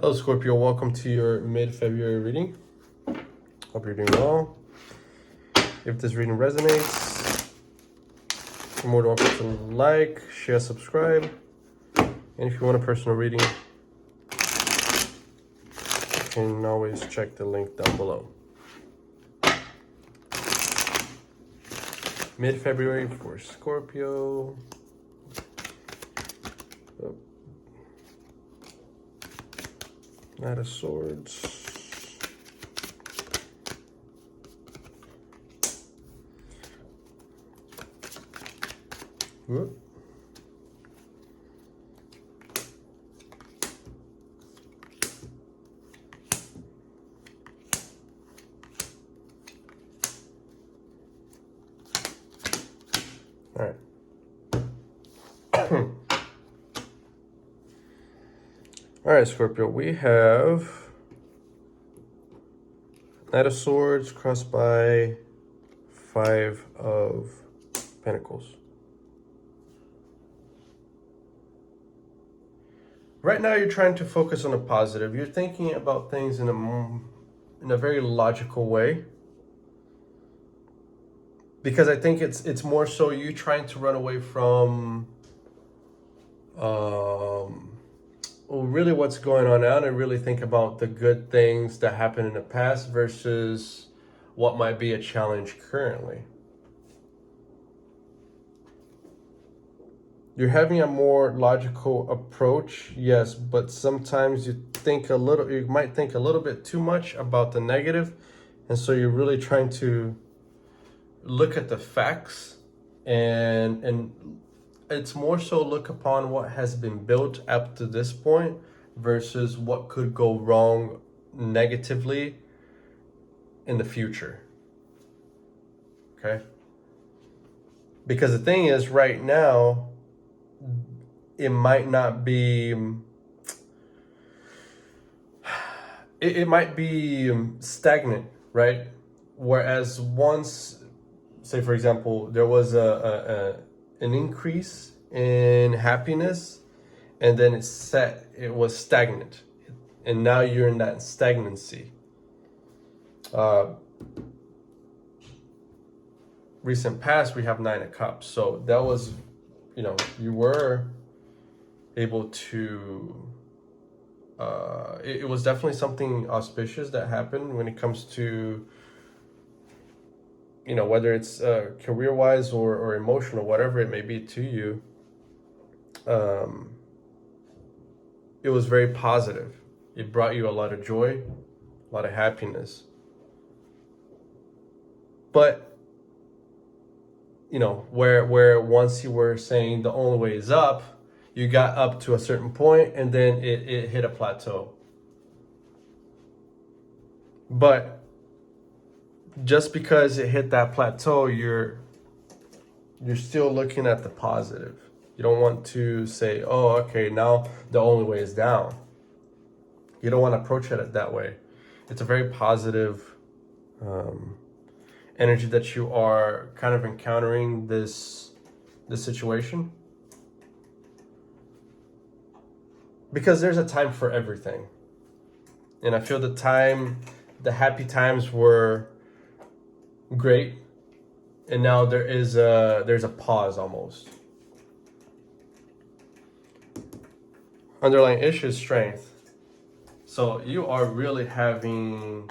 Hello, Scorpio. Welcome to your mid-February reading. Hope you're doing well. If this reading resonates, you're more than welcome to like, share, subscribe. And if you want a personal reading, you can always check the link down below. Mid-February for Scorpio. Oh. Knight of Swords. Whoop. All right. All right, Scorpio, we have Knight of Swords crossed by Five of Pentacles. Right now, you're trying to focus on the positive. You're thinking about things in a very logical way. Because I think it's more so you trying to run away from really what's going on now and really think about the good things that happened in the past versus what might be a challenge currently. You're having a more logical approach, yes, but sometimes you might think a little bit too much about the negative, and so you're really trying to look at the facts and it's more so look upon what has been built up to this point versus what could go wrong negatively in the future. Okay? Because the thing is, right now, it might not be, it might be stagnant, right? Whereas once, say for example, there was an increase in happiness, and then it was stagnant, and now you're in that stagnancy. Recent past, we have Nine of Cups, so that was, you were able to. It was definitely something auspicious that happened when it comes to, whether it's career-wise or emotional, whatever it may be to you. It was very positive. It brought you a lot of joy, a lot of happiness. But, where once you were saying the only way is up, you got up to a certain point and then it hit a plateau. But just because it hit that plateau, you're still looking at the positive. You don't want to say, oh, okay, now the only way is down. You don't want to approach it that way. It's a very positive energy that you are kind of encountering this situation. Because there's a time for everything. And I feel the happy times were great. And now there's a pause almost. Underlying issue is strength. So you are really having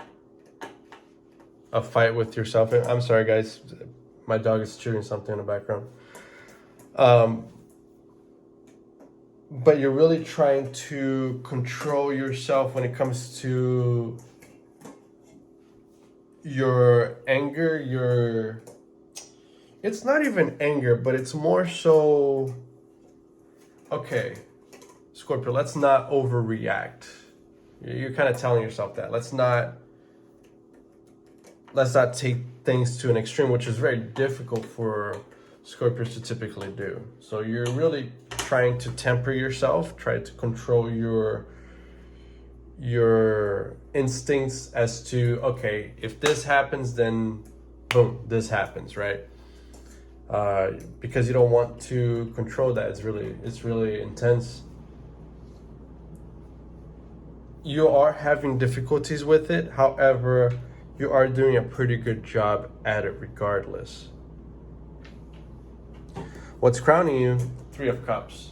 a fight with yourself. I'm sorry, guys. My dog is chewing something in the background. But you're really trying to control yourself when it comes to your anger, it's not even anger, but it's more so, okay, Scorpio, let's not overreact. You're kind of telling yourself that. Let's not take things to an extreme, which is very difficult for Scorpios to typically do. So you're really trying to temper yourself, try to control your instincts as to, okay, if this happens, then boom, this happens, right? Because you don't want to control that. It's really intense. you are having difficulties with it. However, you are doing a pretty good job at it regardless. What's crowning you? Three of Cups.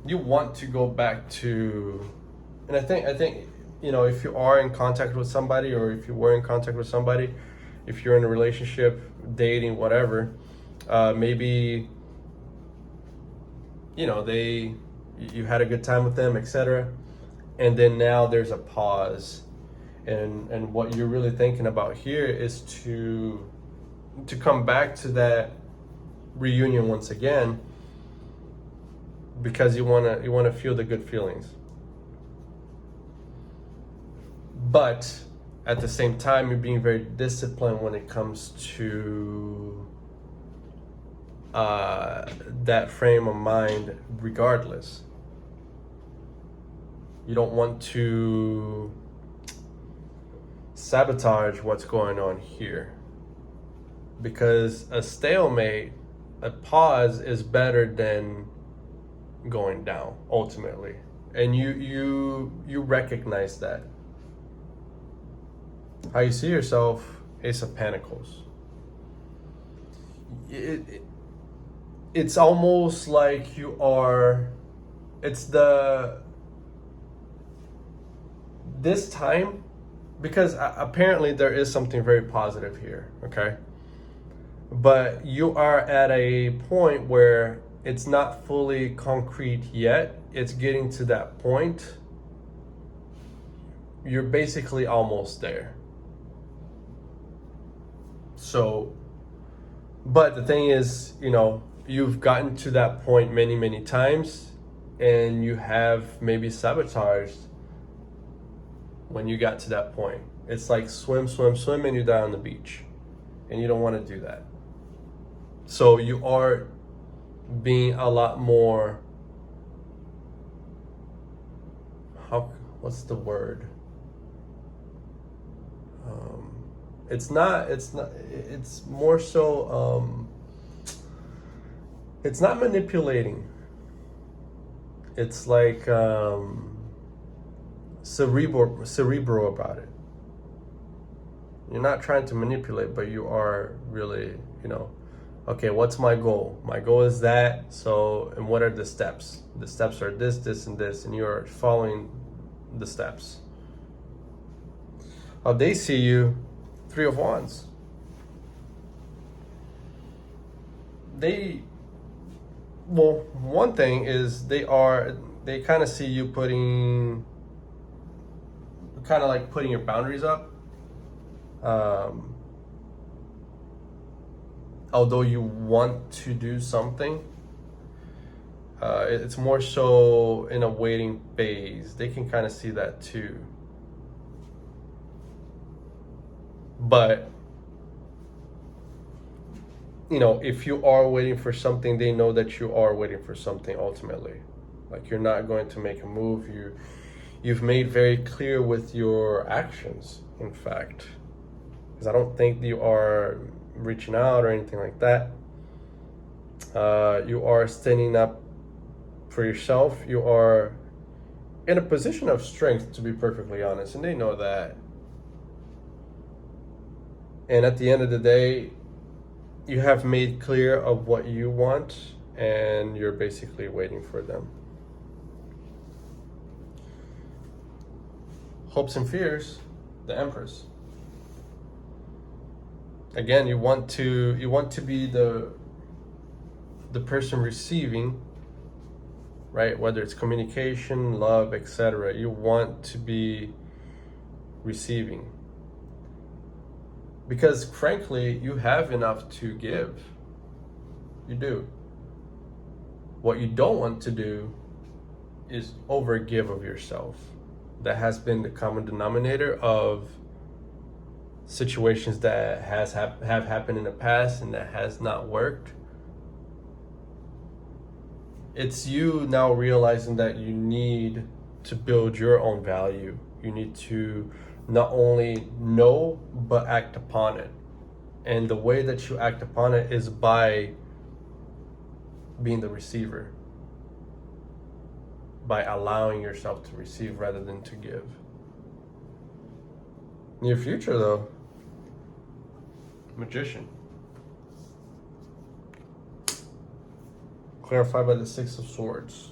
You want to go back to, and I think, you know, if you are in contact with somebody, or if you were in contact with somebody, if you're in a relationship, dating, whatever, maybe, you know, you had a good time with them, etc. And then now there's a pause, and what you're really thinking about here is to come back to that reunion once again, because you wanna feel the good feelings. But at the same time, you're being very disciplined when it comes to that frame of mind regardless. You don't want to sabotage what's going on here, because a stalemate, a pause, is better than going down ultimately, and you recognize that. How you see yourself, Ace of Pentacles. It's almost like you are, it's this time, because apparently there is something very positive here, okay? But you are at a point where it's not fully concrete yet. It's getting to that point. You're basically almost there. So, but the thing is, you know, you've gotten to that point many, many times, and you have maybe sabotaged when you got to that point. It's like swim, swim, swim, and you're down on the beach, and you don't want to do that. So you are being a lot more, what's the word? It's more so, it's not manipulating. It's like cerebral about it. You're not trying to manipulate, but you are really, you know, okay, what's my goal? My goal is that, so, and what are the steps? The steps are this, this, and this, and you're following the steps. How they see you, Three of Wands. Well, one thing is they kind of see you putting your boundaries up. Although you want to do something, it's more so in a waiting phase. They can kind of see that too. But, you know, if you are waiting for something, they know that you are waiting for something ultimately. Like, you're not going to make a move. You've made very clear with your actions, in fact. Because I don't think you are reaching out or anything like that. You are standing up for yourself. You are in a position of strength, to be perfectly honest, and they know that. And at the end of the day, you have made clear of what you want, and you're basically waiting for them. Hopes and fears, the Empress. Again, you want to be the person receiving, right? Whether it's communication, love, etc. You want to be receiving. Because frankly, you have enough to give. You do. What you don't want to do is overgive of yourself. That has been the common denominator of situations that have happened in the past and that has not worked. It's you now realizing that you need to build your own value. You need to not only know, but act upon it. And the way that you act upon it is by being the receiver. by allowing yourself to receive rather than to give. Near future though, Magician. Clarified by the Six of Swords.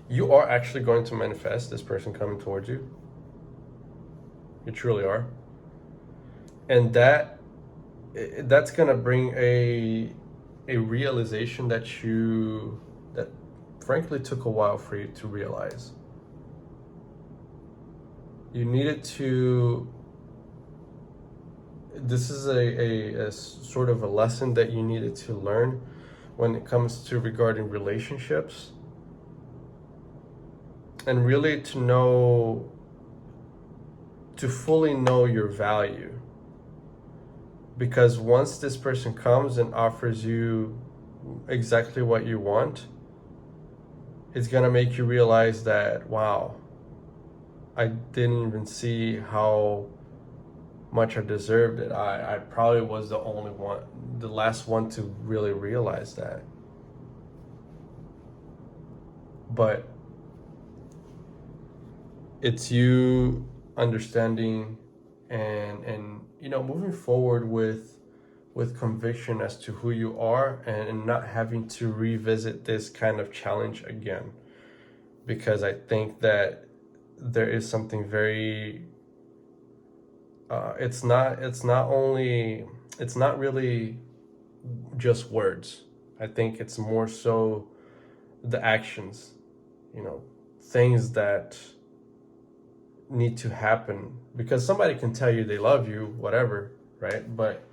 You are actually going to manifest this person coming towards you. You truly are. And that's gonna bring a realization that frankly took a while for you to realize. You needed to, this is a sort of a lesson that you needed to learn when it comes to regarding relationships, and really to fully know your value. Because once this person comes and offers you exactly what you want, it's gonna make you realize that, wow, I didn't even see how much I deserved it. I probably was the last one to really realize that. But it's you understanding and moving forward with conviction as to who you are, and not having to revisit this kind of challenge again. Because I think that there is something very it's not really just words. I think it's more so the actions, things that need to happen. Because somebody can tell you they love you, whatever, right? But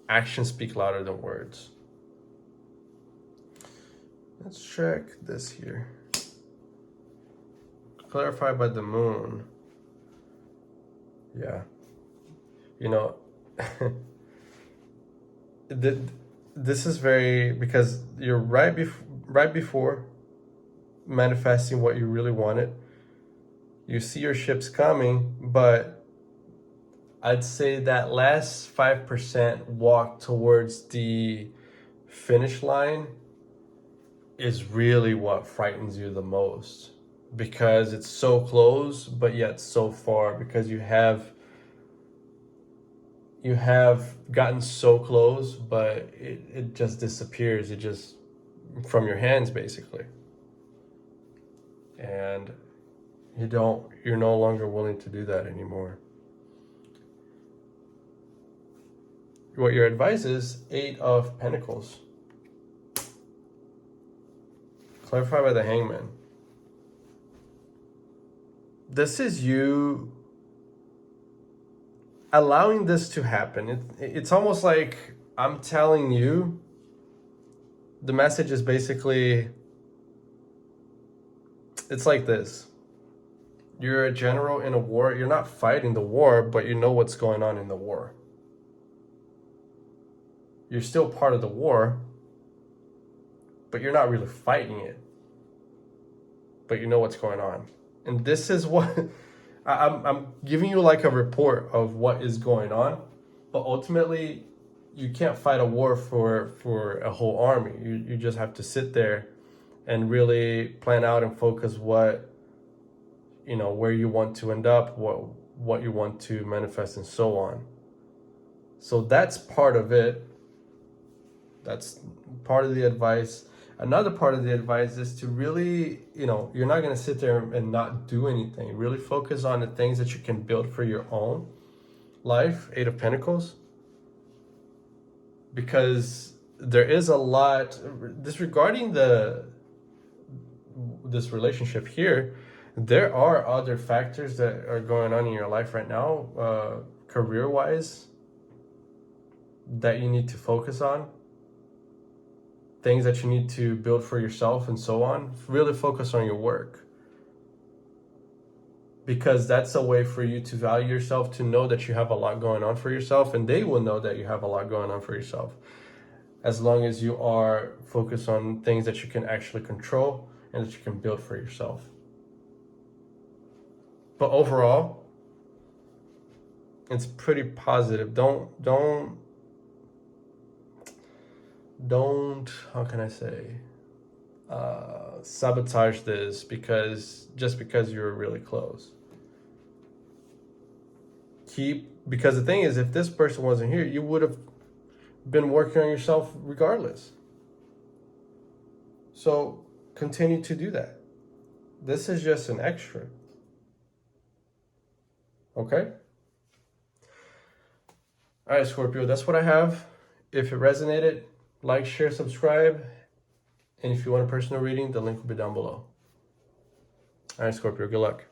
actions speak louder than words. Let's check this here. Clarified by the Moon. Yeah. This is very, because you're right before manifesting what you really wanted. You see your ships coming, but I'd say that last 5% walk towards the finish line is really what frightens you the most, because it's so close but yet so far. Because you have gotten so close, but it just disappears. It just from your hands, basically. And you're no longer willing to do that anymore. What your advice is, 8 of Pentacles. Clarified by the Hangman. This is you allowing this to happen. It's almost like I'm telling you, the message is basically, it's like this. You're a general in a war. You're not fighting the war, but you know what's going on in the war. You're still part of the war, but you're not really fighting it. But you know what's going on. And this is what I'm giving you, like a report of what is going on. But ultimately, you can't fight a war for a whole army. You just have to sit there and really plan out and focus what, where you want to end up, what you want to manifest, and so on. So that's part of it. That's part of the advice. Another part of the advice is to really, you're not going to sit there and not do anything. Really focus on the things that you can build for your own life. 8 of Pentacles. Because there is a lot, disregarding this relationship here, there are other factors that are going on in your life right now, career-wise, that you need to focus on. Things that you need to build for yourself and so on. Really focus on your work. Because that's a way for you to value yourself, to know that you have a lot going on for yourself, and they will know that you have a lot going on for yourself. As long as you are focused on things that you can actually control and that you can build for yourself. But overall, it's pretty positive. Don't don't, how can I say, sabotage this just because you're really close. Because the thing is, if this person wasn't here, you would have been working on yourself regardless. So continue to do that. This is just an extra. Okay? All right, Scorpio, that's what I have. If it resonated, like, share, subscribe. And if you want a personal reading, the link will be down below. All right, Scorpio, good luck.